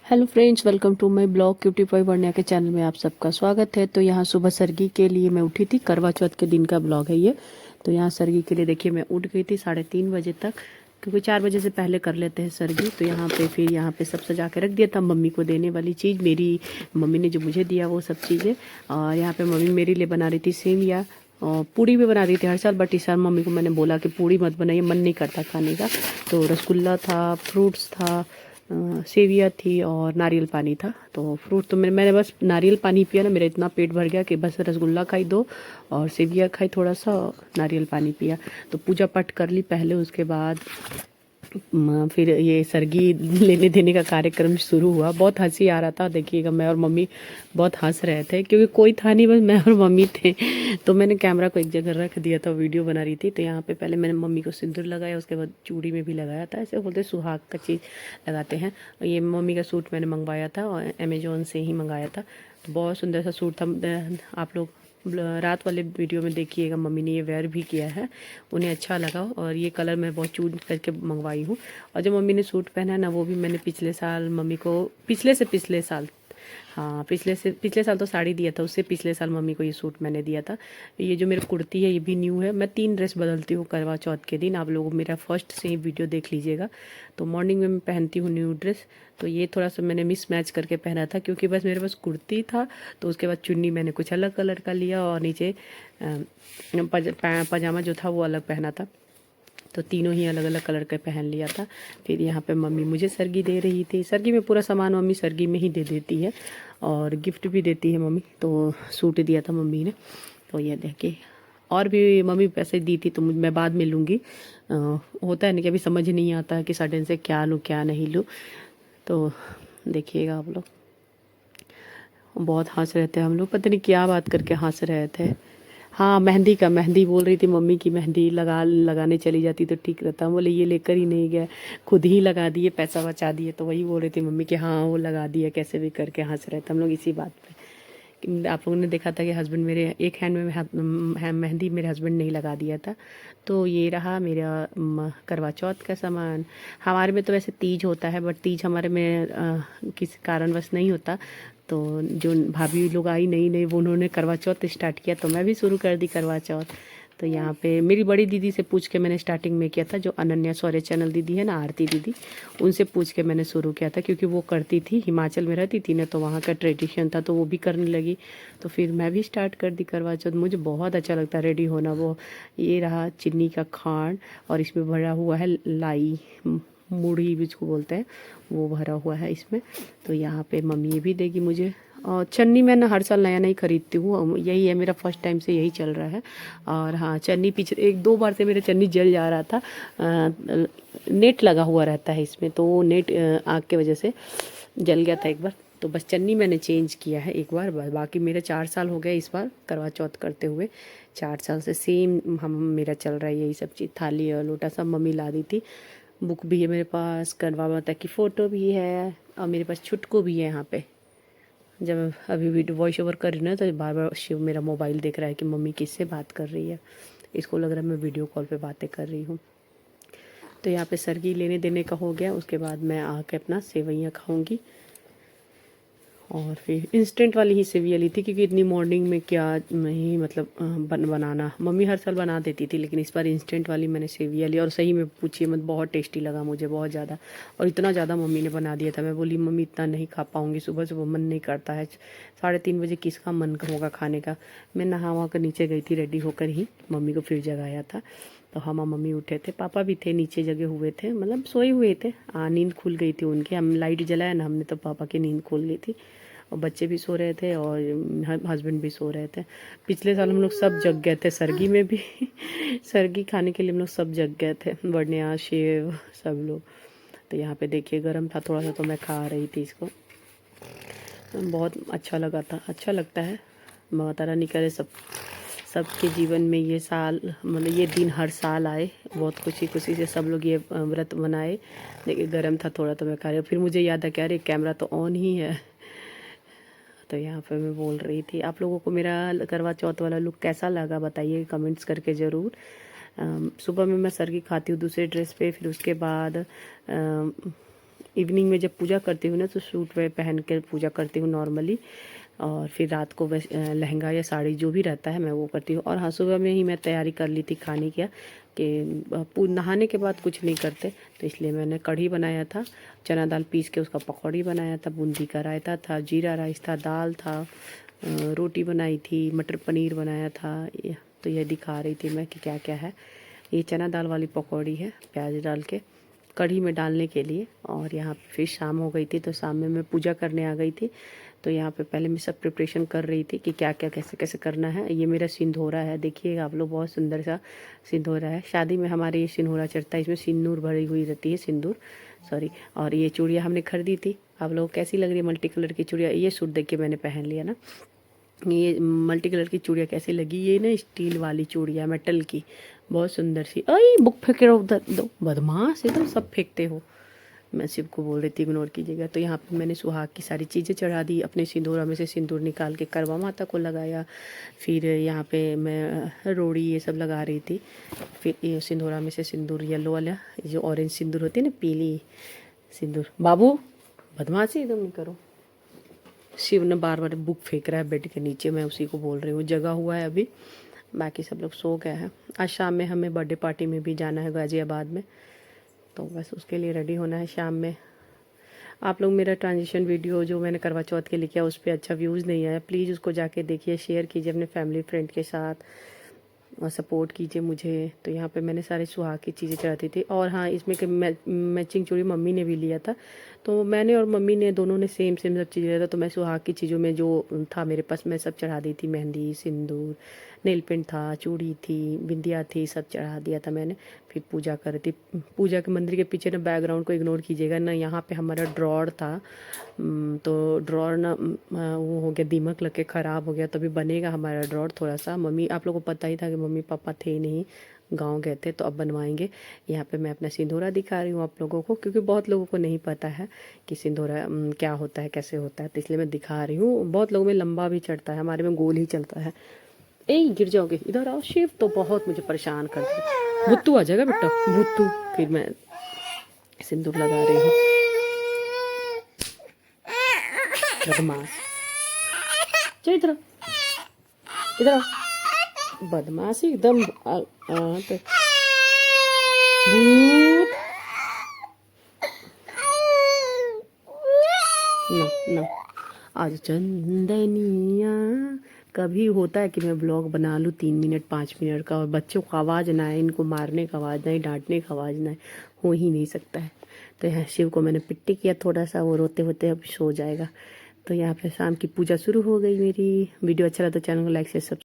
Hello friends, welcome to my blog cutie pie वर्णिया के channel में आप सबका स्वागत है। तो यहाँ सुबह सरगी के लिए मैं उठी थी। करवा चौथ के दिन का ब्लॉग है ये। तो यहाँ सरगी के लिए देखिए मैं उठ गई थी 3:30 बजे तक, क्योंकि 4 बजे से पहले कर लेते हैं सरगी। तो यहाँ पे फिर यहाँ पे सब सजा के रख दिया था। मम्मी को देने वाली चीज़ मेरी मम्मी ने जो मुझे दिया वो सब चीज़ें। और यहाँ पे मम्मी मेरे लिए बना रही थी सेवइयाँ और पूड़ी भी बना रही थी हर साल, बट इस साल मम्मी को मैंने बोला कि पूड़ी मत बनाइए, मन नहीं करता खाने का। तो रसगुल्ला था, फ्रूट्स था, सेविया थी और नारियल पानी था। तो फ्रूट तो मैंने बस नारियल पानी पिया ना, मेरा इतना पेट भर गया कि बस रसगुल्ला खाई 2 और सेविया खाई थोड़ा सा, नारियल पानी पिया। तो पूजा पाठ कर ली पहले, उसके बाद फिर ये सरगी लेने देने का कार्यक्रम शुरू हुआ। बहुत हंसी आ रहा था, देखिएगा मैं और मम्मी बहुत हंस रहे थे क्योंकि कोई था नहीं, बस मैं और मम्मी थे। तो मैंने कैमरा को एक जगह रख दिया था, वीडियो बना रही थी। तो यहाँ पे पहले मैंने मम्मी को सिंदूर लगाया, उसके बाद चूड़ी में भी लगाया था। ऐसे बोलते सुहाग का चीज़ लगाते हैं। ये मम्मी का सूट मैंने मंगवाया था और अमेजोन से ही मंगाया था। तो बहुत सुंदर सा सूट था। आप लोग रात वाले वीडियो में देखिएगा, मम्मी ने ये वेयर भी किया है, उन्हें अच्छा लगा। और ये कलर मैं बहुत चूज करके मंगवाई हूँ। और जो मम्मी ने सूट पहना है ना, वो भी मैंने पिछले साल मम्मी को, पिछले साल, हाँ पिछले साल तो साड़ी दिया था, उससे पिछले साल मम्मी को ये सूट मैंने दिया था। ये जो मेरी कुर्ती है ये भी न्यू है। मैं 3 ड्रेस बदलती हूँ करवा चौथ के दिन, आप लोग मेरा फर्स्ट से ही वीडियो देख लीजिएगा। तो मॉर्निंग में मैं पहनती हूँ न्यू ड्रेस। तो ये थोड़ा सा मैंने मिस मैच करके पहना था, क्योंकि बस मेरे पास कुर्ती था। तो उसके बाद चुन्नी मैंने कुछ अलग कलर का लिया और नीचे पजामा जो था वो अलग पहना था। तो तीनों ही अलग अलग कलर का पहन लिया था। फिर यहाँ पे मम्मी मुझे सरगी दे रही थी। सरगी में पूरा सामान मम्मी सरगी में ही दे देती है और गिफ्ट भी देती है मम्मी। तो सूट दिया था मम्मी ने। तो ये देखे, और भी मम्मी पैसे दी थी तो मैं बाद में लूँगी। होता है ना कि अभी समझ नहीं आता है कि सडन से क्या लूँ क्या नहीं लूँ। तो देखिएगा आप लोग, बहुत हंस रहे थे हम लोग, पता नहीं क्या बात करके हंस रहे थे। हाँ, मेहंदी बोल रही थी मम्मी की, मेहंदी लगाने चली जाती तो ठीक रहता। हम बोले ये लेकर ही नहीं गया, खुद ही लगा दिए, पैसा बचा दिए। तो वही बोल रही थी मम्मी कि हाँ वो लगा दिया, कैसे भी करके हंस रहे थे हम लोग इसी बात पे। आप लोगों ने देखा था कि हस्बैंड मेरे एक हैंड में मेहंदी मेरे हस्बैंड ने ही लगा दिया था। तो ये रहा मेरा करवा चौथ का सामान। हमारे में तो वैसे तीज होता है, बट तीज हमारे में किसी कारणवश नहीं होता। तो जो भाभी लोग आई नई नई, वो उन्होंने करवा चौथ स्टार्ट किया, तो मैं भी शुरू कर दी करवा चौथ। तो यहाँ पे मेरी बड़ी दीदी से पूछ के मैंने स्टार्टिंग में किया था, जो अनन्या सौर्य चैनल दीदी है ना, आरती दीदी, उनसे पूछ के मैंने शुरू किया था। क्योंकि वो करती थी, हिमाचल में रहती थी ना, तो वहाँ का ट्रेडिशन था, तो वो भी करने लगी। तो फिर मैं भी स्टार्ट कर दी करवा चौथ। मुझे बहुत अच्छा लगता है रेडी होना। वो ये रहा चीनी का खांड और इसमें भरा हुआ है लाई, मूढ़ी जिसको बोलते हैं, वो भरा हुआ है इसमें। तो यहाँ पे मम्मी ये भी देगी मुझे। और चन्नी मैं ना हर साल नया नहीं खरीदती हूँ, यही है मेरा फर्स्ट टाइम से यही चल रहा है। और हाँ, चन्नी पीछे 1-2 बार से मेरा चन्नी जल जा रहा था। नेट लगा हुआ रहता है इसमें, तो वो नेट आग के वजह से जल गया था एक बार। तो बस चन्नी मैंने चेंज किया है एक बार, बाकी मेरे 4 साल हो गए इस बार करवा चौथ करते हुए। 4 साल से सेम हम मेरा चल रहा है यही सब चीज़। थाली और लोटा सब मम्मी ला दी थी। बुक भी है मेरे पास, करवा माता की फ़ोटो भी है और मेरे पास छुटकू भी है यहाँ पे। जब अभी वीडियो वॉइस ओवर कर रही ना, तो बार बार शिव मेरा मोबाइल देख रहा है कि मम्मी किससे बात कर रही है। इसको लग रहा है मैं वीडियो कॉल पे बातें कर रही हूँ। तो यहाँ पे सरगी लेने देने का हो गया। उसके बाद मैं आके अपना सेवइयाँ खाऊंगी। और फिर इंस्टेंट वाली ही सेवियाँ ली थी, क्योंकि इतनी मॉर्निंग में क्या नहीं, मतलब बनाना मम्मी हर साल बना देती थी, लेकिन इस बार इंस्टेंट वाली मैंने सेवियाँ ली। और सही में पूछिए मत, बहुत टेस्टी लगा मुझे, बहुत ज़्यादा। और इतना ज़्यादा मम्मी ने बना दिया था, मैं बोली मम्मी इतना नहीं खा पाऊँगी, सुबह सुबह मन नहीं करता है। 3:30 बजे किसका मन होगा खाने का। मैं नहा वहा कर नीचे गई थी, रेडी होकर ही मम्मी को फिर जगाया था। तो हम मम्मी उठे थे, पापा भी थे नीचे जगे हुए थे, मतलब सोए हुए थे। नींद खुल गई थी उनकी, हम लाइट जलाया ना हमने, तो पापा की नींद खुल गई थी। और बच्चे भी सो रहे थे और हस्बैंड भी सो रहे थे। पिछले साल हम लोग सब जग गए थे सरगी में भी सरगी खाने के लिए हम लोग सब जग गए थे, वर्णिया शिव सब लोग। तो यहाँ पे देखिए गर्म था थोड़ा सा, तो मैं खा रही थी इसको। बहुत अच्छा लगा था, अच्छा लगता है। माता रानी करे सबके जीवन में ये साल, मतलब ये दिन हर साल आए, बहुत खुशी खुशी से सब लोग ये व्रत मनाए। देखिए गर्म था थोड़ा, तो मैं खा रही हूँ। फिर मुझे याद आ कि अरे कैमरा तो ऑन ही है। तो यहाँ पे मैं बोल रही थी, आप लोगों को मेरा करवा चौथ वाला लुक कैसा लगा बताइए कमेंट्स करके ज़रूर। सुबह में मैं सरगी खाती हूँ दूसरे ड्रेस पे, फिर उसके बाद इवनिंग में जब पूजा करती हूँ ना तो सूट वे पहन कर पूजा करती हूँ नॉर्मली, और फिर रात को बस लहंगा या साड़ी जो भी रहता है मैं वो करती हूँ। और हाँ, सुबह में ही मैं तैयारी कर ली थी खाने की कि नहाने के बाद कुछ नहीं करते, तो इसलिए मैंने कढ़ी बनाया था, चना दाल पीस के उसका पकौड़ी बनाया था, बूंदी का रायता था, जीरा राइस था, दाल था, रोटी बनाई थी, मटर पनीर बनाया था। तो ये दिखा रही थी मैं कि क्या क्या है। ये चना दाल वाली पकौड़ी है प्याज डाल के कढ़ी में डालने के लिए। और यहाँ पे फिर शाम हो गई थी तो शाम में मैं पूजा करने आ गई थी। तो यहाँ पे पहले मैं सब प्रिपरेशन कर रही थी कि क्या क्या कैसे कैसे करना है। ये मेरा सिंधोरा है, देखिएगा आप लोग, बहुत सुंदर सा सिंधोरा है। शादी में हमारे ये सिंधोरा चढ़ता है, इसमें सिंदूर भरी हुई रहती है, सिंदूर सॉरी। और ये चूड़ियाँ हमने खरीदी थी। आप लोग कैसी लग रही है मल्टी कलर की चूड़ियाँ? ये सूट देख के मैंने पहन लिया ना। ये मल्टी कलर की चूड़ियाँ कैसी लगी? ये ना स्टील वाली चूड़ियाँ, मेटल की, बहुत सुंदर सी। अरे बुक फेंक रहे हो उधर, दो बदमाश एकदम, सब फेंकते हो। मैं शिव को बोल रही थी इग्नोर कीजिएगा। तो यहाँ पे मैंने सुहाग की सारी चीज़ें चढ़ा दी, अपने सिंदूरा में से सिंदूर निकाल के करवा माता को लगाया। फिर यहाँ पे मैं रोड़ी ये सब लगा रही थी। फिर ये सिंदूरा में से सिंदूर येलो वाला, जो ऑरेंज सिंदूर होती है ना, पीली सिंदूर। बाबू बदमाशी एकदम नहीं करो। शिव ने बार बार बुक फेंक रहा है बेड के नीचे, मैं उसी को बोल रही हूँ। जगा हुआ है अभी, बाकी सब लोग सो गए हैं। आज शाम में हमें बर्थडे पार्टी में भी जाना है गाज़ियाबाद में, तो बस उसके लिए रेडी होना है शाम में। आप लोग मेरा ट्रांजिशन वीडियो जो मैंने करवा चौथ के लिए किया उस पर अच्छा व्यूज़ नहीं आया, प्लीज़ उसको जाके देखिए, शेयर कीजिए अपने फैमिली फ्रेंड के साथ और सपोर्ट कीजिए मुझे। तो यहाँ पे मैंने सारे सुहाग की चीज़ें चढ़ाती थी। और हाँ, इसमें कि मैचिंग चूड़ी मम्मी ने भी लिया था, तो मैंने और मम्मी ने दोनों ने सेम सेम सब चीज़ें लिया था। तो मैं सुहाग की चीज़ों में जो था मेरे पास मैं सब चढ़ा दी थी, मेहंदी, सिंदूर, नेल पेंट था, चूड़ी थी, बिंदिया थी, सब चढ़ा दिया था मैंने। फिर पूजा कर रही थी। पूजा के मंदिर के पीछे ना बैकग्राउंड को इग्नोर कीजिएगा ना, यहाँ पे हमारा ड्रॉर था, तो ड्रॉर ना वो हो गया, दीमक लग के ख़राब हो गया, तो अभी बनेगा हमारा ड्रॉर थोड़ा सा। मम्मी, आप लोगों को पता ही था कि मम्मी पापा थे नहीं, गांव गए थे, तो अब बनवाएंगे। यहाँ पे मैं अपना सिंदूरा दिखा रही हूँ आप लोगों को, क्योंकि बहुत लोगों को नहीं पता है कि सिंदूरा क्या होता है, कैसे होता है, तो इसलिए मैं दिखा रही हूँ। बहुत लोगों में लंबा भी चढ़ता है, हमारे में गोल ही चलता है। ए गिर जाओगे, इधर आओ। शिव तो बहुत मुझे परेशान करती है। भुत्तू आ जाएगा बेटा, भुत्तू। फिर मैं सिंदूर लगा रही हूँ। बदमाश, चल इधर आओ, इधर आओ। बदमाशी एकदम तो भूत। ना ना, आज चंदनिया। कभी होता है कि मैं ब्लॉग बना लूँ 3 मिनट 5 मिनट का, और बच्चों को आवाज़ ना आए, इनको मारने का आवाज़ ना आए, डांटने का आवाज़ ना आए, हो ही नहीं सकता है। तो यहाँ शिव को मैंने पिट्टी किया थोड़ा सा, वो रोते होते अब सो जाएगा। तो यहाँ पे शाम की पूजा शुरू हो गई मेरी। वीडियो अच्छा लगा तो चैनल को लाइक से सब्सक्राइब